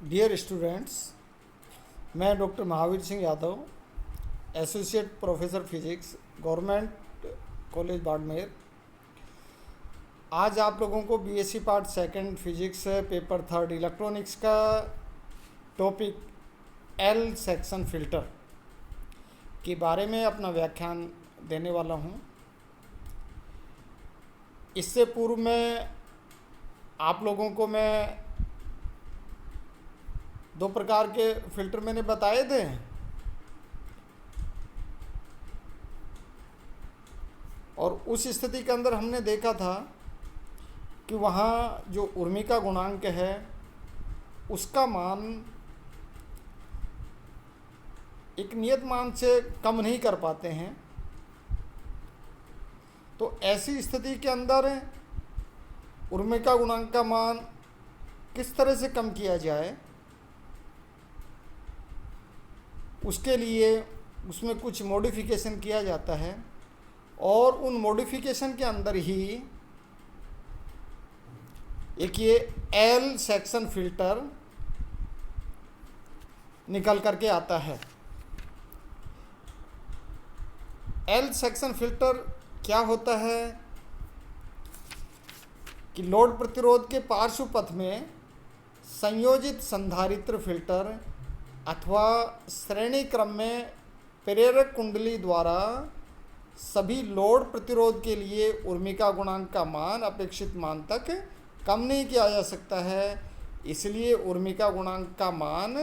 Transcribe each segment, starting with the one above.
Dear students, मैं doctor Mahavir Singh Yadav, associate professor physics, government college Barmer. आज आप लोगों को BSc part second physics paper third electronics का टॉपिक एल सेक्शन फिल्टर के बारे में अपना व्याख्यान देने वाला हूं। इससे पूर्व में आप लोगों को मैं दो प्रकार के फिल्टर मैंने बताए थे। और उस स्थिति के अंदर हमने देखा था कि वहाँ जो उर्मिका गुणांक है उसका मान एक नियत मान से कम नहीं कर पाते हैं। तो ऐसी स्थिति के अंदर उर्मिका गुणांक का मान किस तरह से कम किया जाए, उसके लिए उसमें कुछ मॉडिफिकेशन किया जाता है। और उन मॉडिफिकेशन के अंदर ही एक ये एल सेक्शन फिल्टर निकल करके आता है। एल सेक्शन फिल्टर क्या होता है कि लोड प्रतिरोध के पार्श्व पथ में संयोजित संधारित्र फिल्टर अथवा श्रेणी क्रम में प्रेरक कुंडली द्वारा सभी लोड प्रतिरोध के लिए उर्मिका गुणांक का मान अपेक्षित मान तक कम नहीं किया जा सकता है। इसलिए उर्मिका गुणांक का मान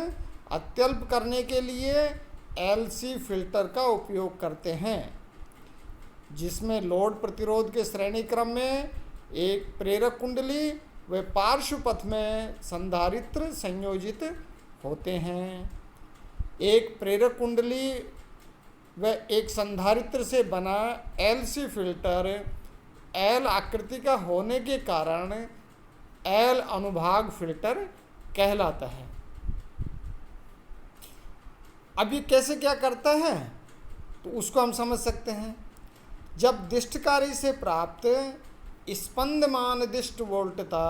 अत्यल्प करने के लिए एलसी फिल्टर का उपयोग करते हैं, जिसमें लोड प्रतिरोध के श्रेणी क्रम में एक प्रेरक कुंडली व पार्श्व पथ में संधारित्र संयोजित होते हैं। एक प्रेरक कुंडली व एक संधारित्र से बना एलसी फिल्टर एल आकृति का होने के कारण एल अनुभाग फिल्टर कहलाता है। अब ये कैसे क्या करता है तो उसको हम समझ सकते हैं। जब दिष्टकारी से प्राप्त स्पंदमान दिष्ट वोल्टता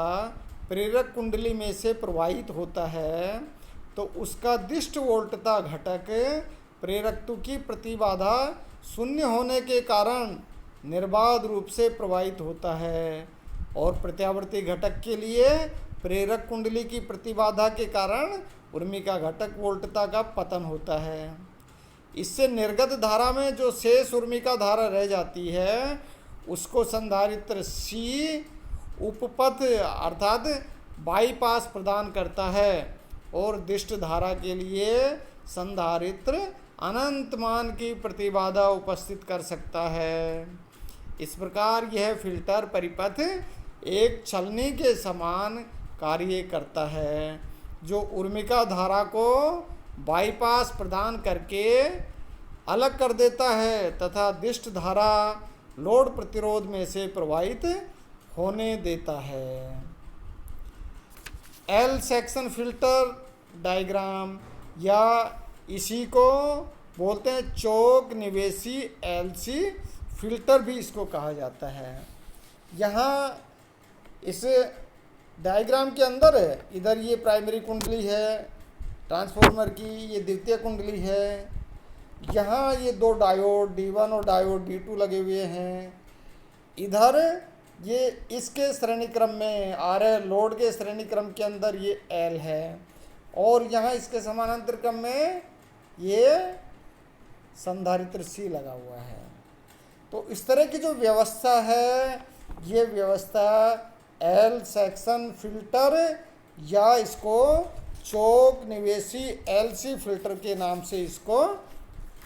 प्रेरक कुंडली में से प्रवाहित होता है तो उसका दिष्ट वोल्टता घटक प्रेरकत्व की प्रतिबाधा शून्य होने के कारण निर्बाध रूप से प्रवाहित होता है। और प्रत्यावर्ती घटक के लिए प्रेरक कुंडली की प्रतिबाधा के कारण उर्मिका घटक वोल्टता का पतन होता है। इससे निर्गत धारा में जो शेष उर्मिका धारा रह जाती है उसको संधारित्र सी उपपथ अर्थात बाईपास प्रदान करता है और दिष्ट धारा के लिए संधारित्र अनंत मान की प्रतिबाधा उपस्थित कर सकता है। इस प्रकार यह फिल्टर परिपथ एक छलनी के समान कार्य करता है, जो उर्मिका धारा को बाईपास प्रदान करके अलग कर देता है तथा दिष्ट धारा लोड प्रतिरोध में से प्रवाहित होने देता है। एल सेक्शन फिल्टर डायग्राम या इसी को बोलते हैं चौक निवेशी एलसी फिल्टर भी इसको कहा जाता है। यहाँ इस डायग्राम के अंदर इधर ये प्राइमरी कुंडली है ट्रांसफार्मर की, ये द्वितीय कुंडली है। यहाँ ये दो डायोड D1 और डायोड D2 लगे हुए हैं। इधर ये इसके श्रेणी क्रम में RL लोड के श्रेणी क्रम के अंदर ये L है और यहाँ इसके समानांतर क्रम में ये संधारित्र C लगा हुआ है। तो इस तरह की जो व्यवस्था है ये व्यवस्था एल सेक्शन फिल्टर या इसको चौक निवेशी एलसी फिल्टर के नाम से इसको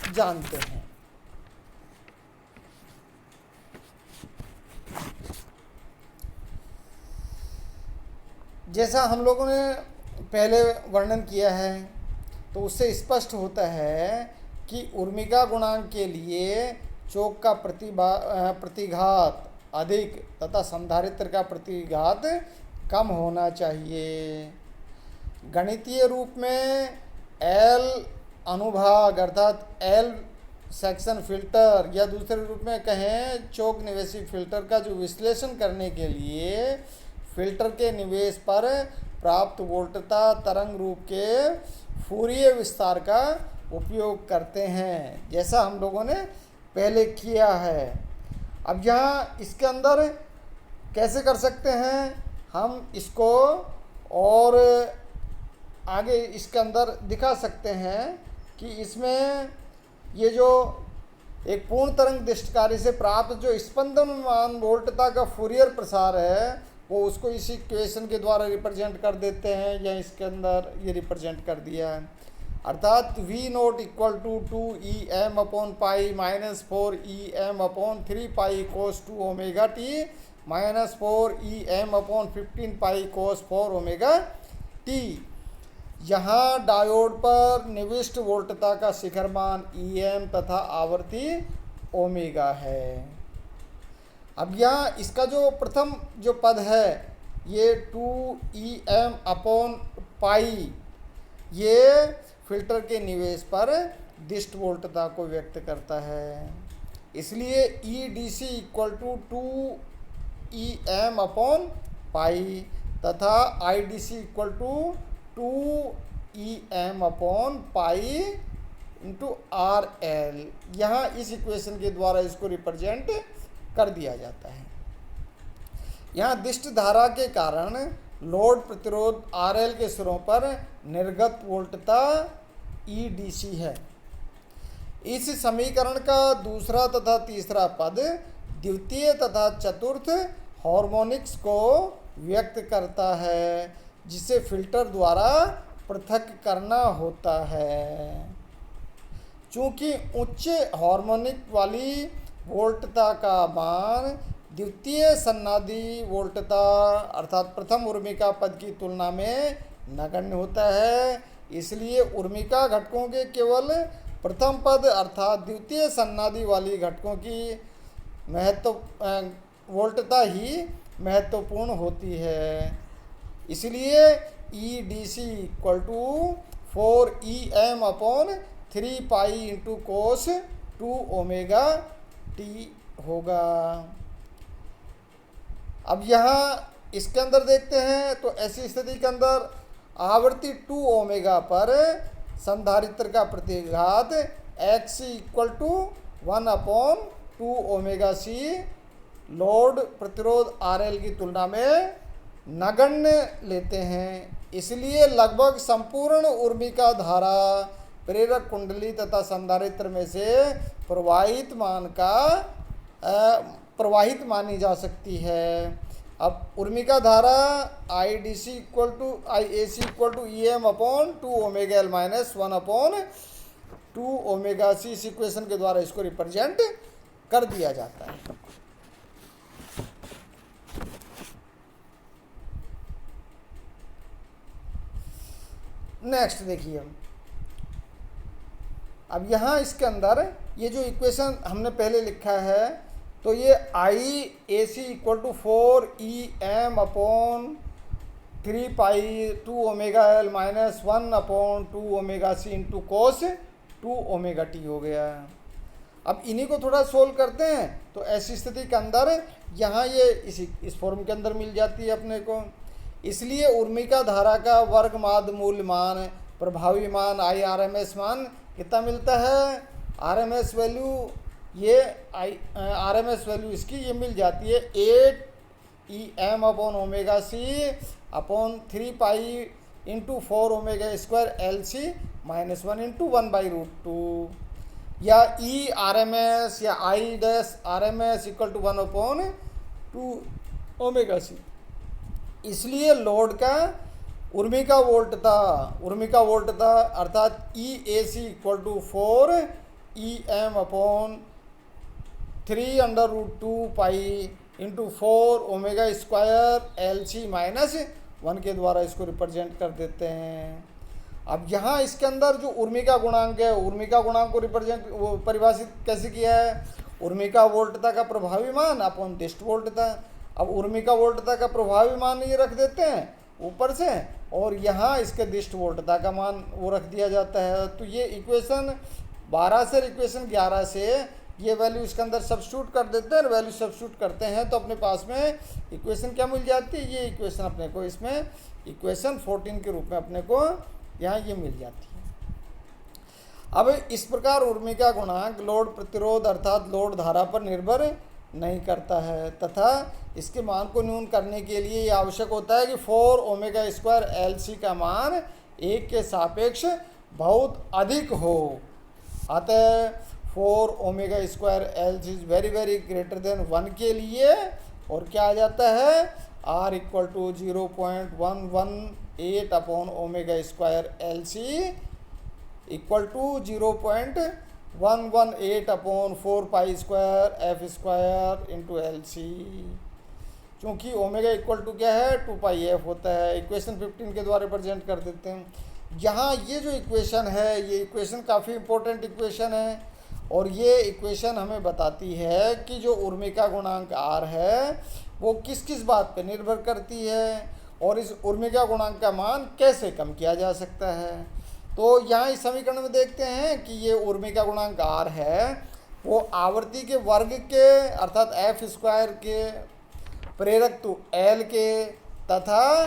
जानते हैं। जैसा हम लोगों ने पहले वर्णन किया है तो उससे स्पष्ट होता है कि उर्मिका गुणांक के लिए चौक का प्रतिघात अधिक तथा संधारित्र का प्रतिघात कम होना चाहिए। गणितीय रूप में एल अनुभाग अर्थात एल सेक्शन फिल्टर या दूसरे रूप में कहें चौक निवेशी फिल्टर का जो विश्लेषण करने के लिए फिल्टर के निवेश पर प्राप्त वोल्टता तरंग रूप के फूरिये विस्तार का उपयोग करते हैं, जैसा हम लोगों ने पहले किया है। अब यहाँ इसके अंदर कैसे कर सकते हैं हम इसको, और आगे इसके अंदर दिखा सकते हैं कि इसमें ये जो एक पूर्ण तरंग दृष्टिकारी से प्राप्त जो स्पंदनमान वोल्टता का फूरियर प्रसार है, वो उसको इसी इक्वेशन के द्वारा रिप्रेजेंट कर देते हैं, या इसके अंदर ये रिप्रेजेंट कर दिया है। अर्थात V not equal to 2 EM pi minus 4 EM/3 pi cos 2 omega t minus 4 EM/15 pi cos 4 omega t. यहाँ डायोड पर निविष्ट वोल्टता का शिखर मान EM तथा आवर्ती ओमेगा है। अब यहाँ इसका जो प्रथम जो पद है ये 2 EM/पाई, ये फिल्टर के निवेश पर दिष्ट वोल्टता को व्यक्त करता है। इसलिए EDC इक्वल टू 2 EM/पाई तथा IDC इक्वल टू 2 EM/पाई इंटू RL। यहाँ इस इक्वेशन के द्वारा इसको रिप्रेजेंट कर दिया जाता है। यहाँ दिष्ट धारा के कारण लोड प्रतिरोध RL के सिरों पर निर्गत वोल्टता EDC है। इस समीकरण का दूसरा तथा तीसरा पद द्वितीय तथा चतुर्थ हार्मोनिक्स को व्यक्त करता है, जिसे फिल्टर द्वारा पृथक करना होता है। चूँकि उच्च हार्मोनिक वाली वोल्टता का मान द्वितीय सन्नादी वोल्टता अर्थात प्रथम उर्मिका पद की तुलना में नगण्य होता है, इसलिए उर्मिका घटकों के केवल प्रथम पद अर्थात द्वितीय सन्नादी वाली घटकों की वोल्टता ही महत्वपूर्ण होती है। इसलिए EDC equal to 4 EM/3 pi into cos 2 omega t होगा। अब यहाँ इसके अंदर देखते हैं तो ऐसी स्थिति के अंदर आवृत्ति 2 ओमेगा पर संधारित्र का प्रतिघात XC equal to 1/2 omega C load प्रतिरोध RL की तुलना में नगण्य लेते हैं। इसलिए लगभग संपूर्ण उर्मिका धारा प्रेरक कुंडली तथा संधारित्र में से प्रवाहित मानी जा सकती है। अब उर्मिका धारा IAC equal to EM/2 omega L minus 1/2 omega C इस इक्वेशन के द्वारा इसको रिप्रेजेंट कर दिया जाता है। नेक्स्ट देखिए, अब यहाँ इसके अंदर ये जो इक्वेशन हमने पहले लिखा है तो ये IAC equal to 4 EM/3 pi 2 omega L minus 1/2 omega C into cos 2 omega t हो गया। अब इन्हीं को थोड़ा सोल्व करते हैं तो ऐसी स्थिति के अंदर यहाँ ये इस फॉर्म के अंदर मिल जाती है अपने को। इसलिए उर्मिका धारा का वर्गमाद मूल मान प्रभावी मान IRMS मान कितना मिलता है, RMS वैल्यू ये RMS वैल्यू इसकी ये मिल जाती है 8 EM/ओमेगा C upon 3 pi into 4 omega square LC minus 1 into 1/√2, या ERMS या I-RMS equal to 1/2 omega C। इसलिए लोड का उर्मिका वोल्टता अर्थात EAC equal to 4 EM/3√2 pi into 4 omega square LC minus 1 के द्वारा इसको रिप्रेजेंट कर देते हैं। अब यहाँ इसके अंदर जो उर्मिका गुणांक है, उर्मिका गुणांक को परिभाषित कैसे किया है, उर्मिका वोल्टता का प्रभावी मान अपॉन दिष्ट वोल्टता। अब उर्मिका वोल्टता का प्रभावी मान ये रख देते हैं ऊपर से, और यहाँ इसके दिष्ट वोल्टता का मान वो रख दिया जाता है। तो ये इक्वेशन 12 से इक्वेशन 11 से ये वैल्यू इसके अंदर सब्स्टिट्यूट कर देते हैं, वैल्यू सब्स्टिट्यूट करते हैं तो अपने पास में इक्वेशन क्या मिल जाती है, ये इक्वेशन अपने को इसमें इक्वेशन 14 के रूप में अपने को यहाँ ये मिल जाती है। अब इस प्रकार उर्मी का गुणांक लोड प्रतिरोध अर्थात लोड धारा पर निर्भर नहीं करता है तथा इसके मान को न्यून करने के लिए ये आवश्यक होता है कि 4 ओमेगा स्क्वायर एल सी का मान 1 के सापेक्ष बहुत अधिक हो। अतः 4 omega square L C is very very greater than 1 के लिए और क्या आ जाता है, R equal to 0.118 upon omega square L C equal to 0.118 upon 4 pi square F square into L C. चूँकि ओमेगा इक्वल टू क्या है, 2 पाई एफ होता है। इक्वेशन 15 के द्वारा प्रेजेंट कर देते हैं। यहाँ ये जो इक्वेशन है, ये इक्वेशन काफ़ी इंपॉर्टेंट इक्वेशन है और ये इक्वेशन हमें बताती है कि जो उर्मी का गुणांक आर है वो किस किस बात पे निर्भर करती है और इस उर्मी का गुणांक का मान कैसे कम किया जा सकता है। तो यहाँ इस समीकरण में देखते हैं कि ये उर्मी का गुणांक आर है वो आवर्ती के वर्ग के अर्थात एफ स्क्वायर के, प्रेरकत्व एल के तथा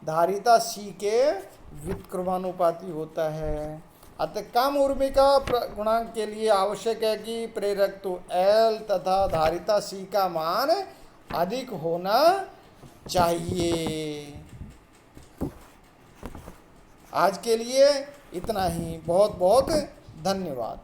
धारिता सी के व्युत्क्रमानुपाती होता है। अतः कम उर्मी का गुणांक के लिए आवश्यक है कि प्रेरकत्व एल तथा धारिता सी का मान अधिक होना चाहिए। आज के लिए इतना ही। बहुत बहुत धन्यवाद।